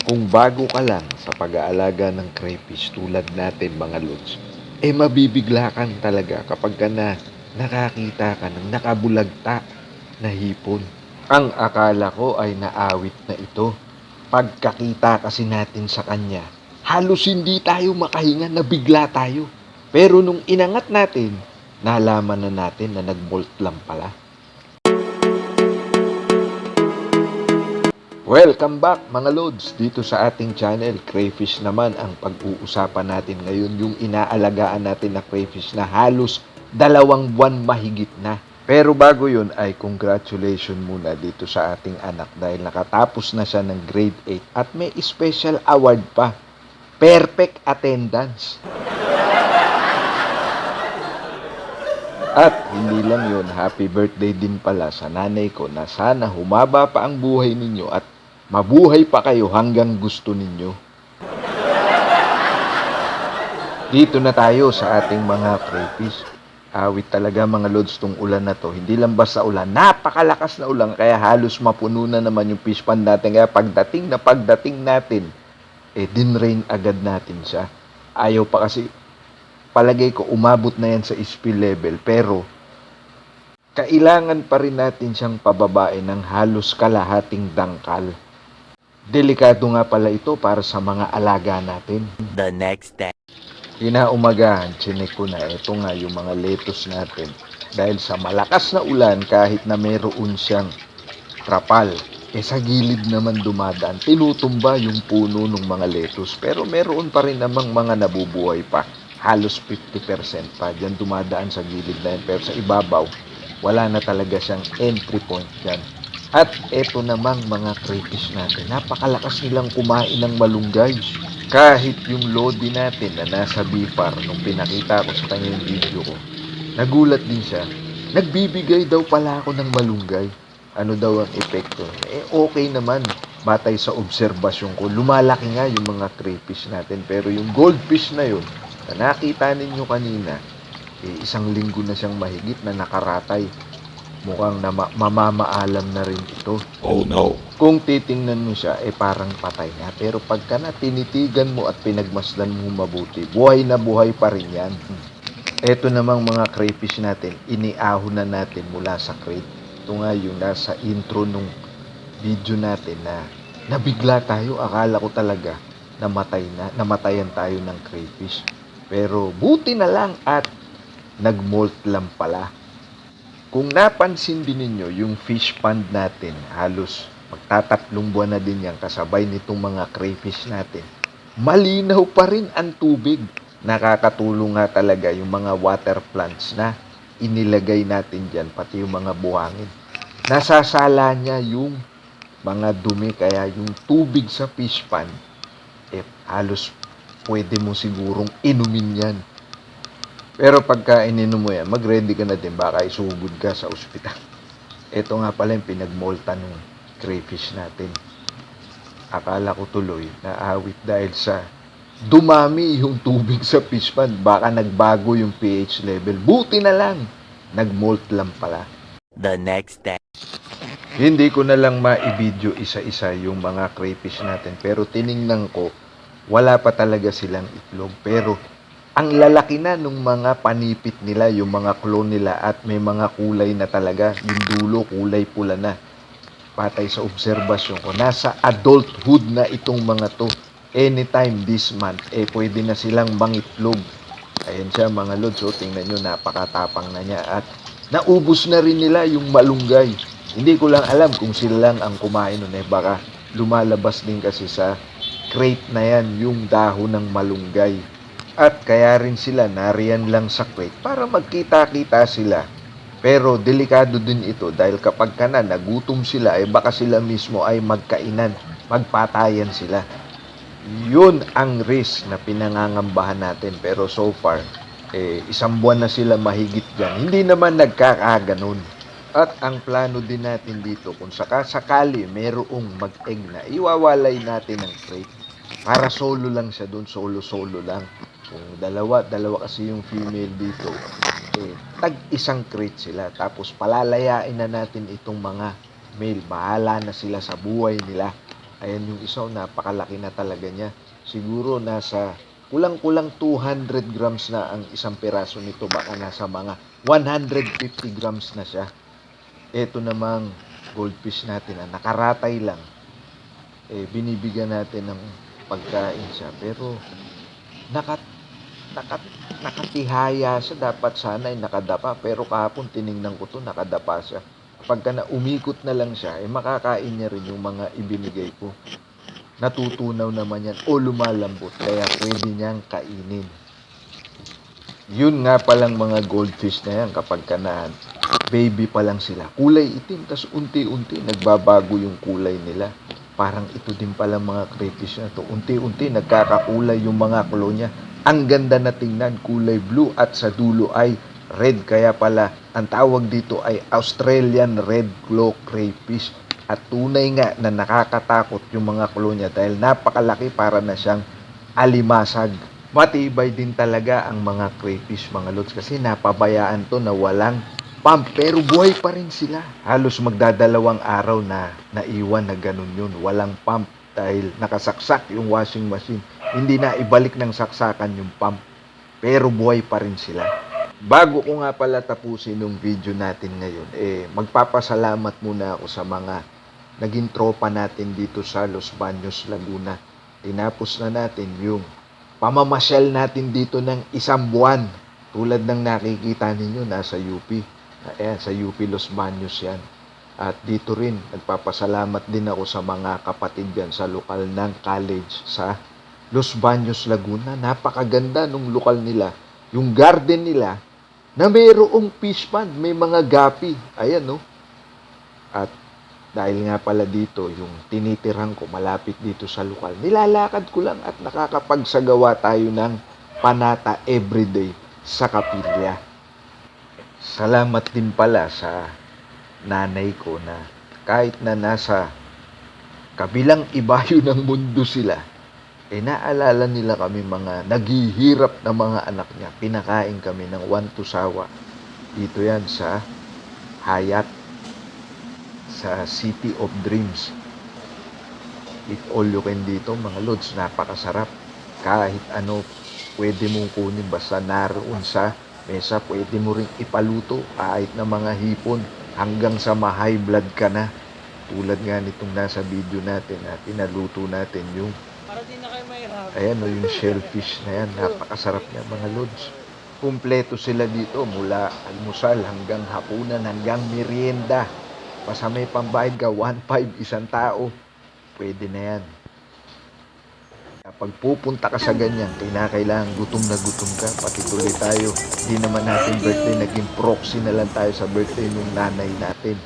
Kung bago ka lang sa pag-aalaga ng crayfish tulad natin mga lods, mabibigla kang talaga kapag ka na nakakita ka ng nakabulagta na hipon. Ang akala ko ay naawit na ito. Pagkakita kasi natin sa kanya, halos hindi tayo makahinga, nabigla tayo. Pero nung inangat natin, nalaman na natin na nag-bolt lang pala. Welcome back mga lods dito sa ating channel. Crayfish naman ang pag-uusapan natin ngayon, yung inaalagaan natin na crayfish na halos 2 buwan mahigit na. Pero bago yun ay congratulations muna dito sa ating anak dahil nakatapos na siya ng grade 8 at may special award pa. Perfect attendance. At hindi lang yun, happy birthday din pala sa nanay ko na sana humaba pa ang buhay ninyo at mabuhay pa kayo hanggang gusto ninyo. Dito na tayo sa ating mga crayfish. Awit talaga mga lods tong ulan na to. Hindi lang basta ulan, napakalakas na ulan kaya halos mapuno na naman yung fish pond natin. Kaya pagdating natin, dinrain agad natin siya. Ayaw pa kasi, palagay ko umabot na yan sa spill level pero kailangan pa rin natin siyang pababain ng halos kalahating dangkal. Delikado nga pala ito para sa mga alaga natin. The next day. Kinaumagahan, chinek ko na ito nga yung mga lettuce natin. Dahil sa malakas na ulan, kahit na meron siyang trapal, sa gilid naman dumadaan, tinutumba yung puno ng mga lettuce. Pero meron pa rin namang mga nabubuhay pa. Halos 50% pa. Diyan dumadaan sa gilid na yan. Pero sa ibabaw, wala na talaga siyang entry point dyan. At eto namang mga crayfish natin, napakalakas nilang kumain ng malunggay. Kahit yung lodi natin na nasa BFAR, nung pinakita ko sa kanya yung video ko, nagulat din siya. Nagbibigay daw pala ako ng malunggay. Ano daw ang epekto? Okay naman, batay sa obserbasyon ko. Lumalaki nga yung mga crayfish natin. Pero yung goldfish na yun, na nakita ninyo kanina, 1 linggo na siyang mahigit na nakaratay. Mukhang mamamaalam na rin ito. Oh no. Kung titingnan mo siya, parang patay na. Pero pagka na tinitigan mo at pinagmasdan mo mabuti, buhay na buhay pa rin yan. Ito namang mga crayfish natin, iniahon na natin mula sa crate. Ito nga yung nasa intro nung video natin na nabigla tayo. Akala ko talaga namatayan tayo ng crayfish. Pero buti na lang at nag-molt lang pala. Kung napansin din ninyo, yung fish pond natin, halos magtatatlong buwan na din yan kasabay nitong mga crayfish natin. Malinaw pa rin ang tubig. Nakakatulong nga talaga yung mga water plants na inilagay natin dyan, pati yung mga buhangin. Nasasala niya yung mga dumi, kaya yung tubig sa fish pond, halos pwede mo sigurong inumin yan. Pero pagka ininom mo yan, mag-ready ka na din, baka isugod ka sa ospital. Ito nga pala yung pinagmolta ng crayfish natin. Akala ko tuloy na awit dahil sa dumami yung tubig sa fish pond. Baka nagbago yung pH level. Buti na lang, nagmolt lang pala. The next day. Hindi ko na lang ma-video isa-isa yung mga crayfish natin. Pero tiningnan ko, wala pa talaga silang itlog. Pero ang lalaki na nung mga panipit nila, yung mga clone nila at may mga kulay na talaga. Yung dulo, kulay pula na. Patay sa obserbasyon ko, nasa adulthood na itong mga to. Anytime this month, pwede na silang mangitlog. Ayan siya mga lods, tingnan nyo, napakatapang na niya. At naubos na rin nila yung malunggay. Hindi ko lang alam kung sila lang ang kumain nun. Baka lumalabas din kasi sa crate na yan yung dahon ng malunggay. At kaya rin sila nariyan lang sa crate para magkita-kita sila. Pero delikado din ito dahil kapag ka na nagutom sila, baka sila mismo ay magkainan, magpatayan sila. Yun ang risk na pinangangambahan natin. Pero so far, 1 buwan na sila mahigit dyan. Hindi naman nagkakaganon. At ang plano din natin dito, kung sakali merong mag-egg na, iwawalay natin ang crate. Para solo lang siya doon, solo lang. Kung dalawa kasi yung female dito, tag-isang crate sila. Tapos palalayain na natin itong mga male. Bahala na sila sa buhay nila. Ayan yung isa, napakalaki na talaga niya. Siguro nasa kulang-kulang 200 grams na ang isang piraso nito. Baka nasa mga 150 grams na siya. Ito namang goldfish natin na nakaratay lang. Binibigyan natin ng pagkain siya. Pero nakat, nakat, nakatihaya siya. Dapat sana ay nakadapa. Pero kahapon tiningnan ko to, nakadapa siya. Pagka na umikot na lang siya, makakain niya rin yung mga ibinigay ko. Natutunaw naman yan o lumalambot, kaya pwede niyang kainin. Yun nga palang mga goldfish na yan, kapag na baby pa lang sila, kulay itim, tas unti-unti nagbabago yung kulay nila. Parang ito din pala mga crayfish na to, unti-unti nagkakakulay yung mga kulo niya. Ang ganda na tingnan, kulay blue at sa dulo ay red, kaya pala ang tawag dito ay Australian red claw crayfish. At tunay nga na nakakatakot yung mga kulo niya dahil napakalaki, para na siyang alimasag. Matibay din talaga ang mga crayfish, mga lods, kasi napabayaan to na walang pump, pero buhay pa rin sila. Halos magdadalawang araw na naiwan na ganun yun, walang pump dahil nakasaksak yung washing machine. Hindi na ibalik ng saksakan yung pump, pero buhay pa rin sila. Bago ko nga pala tapusin yung video natin ngayon, magpapasalamat muna ako sa mga naging tropa natin dito sa Los Baños, Laguna. Tinapos na natin yung pamamasyal natin dito ng 1 buwan. Tulad ng nakikita ninyo, nasa UP. Ayan, sa UP Los Baños yan. At dito rin, nagpapasalamat din ako sa mga kapatid yan sa lokal ng college sa Los Baños, Laguna. Napakaganda nung lokal nila. Yung garden nila, na mayroong fish pond, may mga gapi. Ayan, no? At dahil nga pala dito, yung tinitirhan ko malapit dito sa lokal, nilalakad ko lang at nakakapagsagawa tayo ng panata everyday sa kapilya. Salamat din pala sa nanay ko na kahit na nasa kabilang ibayo ng mundo sila, naalala nila kami mga naghihirap na mga anak niya. Pinakain kami ng 1 to sawa. Dito yan sa Hyatt, sa City of Dreams. Eat all you can dito, mga lods. Napakasarap. Kahit ano pwede mong kunin, basta naroon sa mesa. Pwede mo ring ipaluto, kahit na mga hipon, hanggang sa ma-high blood ka na. Tulad nga nitong nasa video natin na pinaluto natin yung Para di na kayo mahirap. ayan o, yung shellfish na yan. Napakasarap niya, mga lods. Kumpleto sila dito, mula almusal hanggang hapunan hanggang merienda. Basta may pambayad ka, 1.5 isang tao, pwede na yan. Kapag pupunta ka sa ganyan, kailangan gutom na gutom ka, pati tuloy tayo. Di naman natin birthday, naging proxy na lang tayo sa birthday ng nanay natin.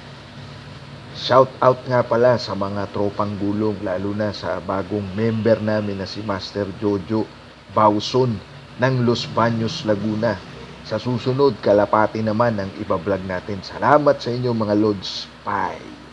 Shout out nga pala sa mga tropang gulong, lalo na sa bagong member namin na si Master Jojo Bauson ng Los Baños, Laguna. Sa susunod, kalapati naman ang ibablog natin. Salamat sa inyo, mga lods. Bye!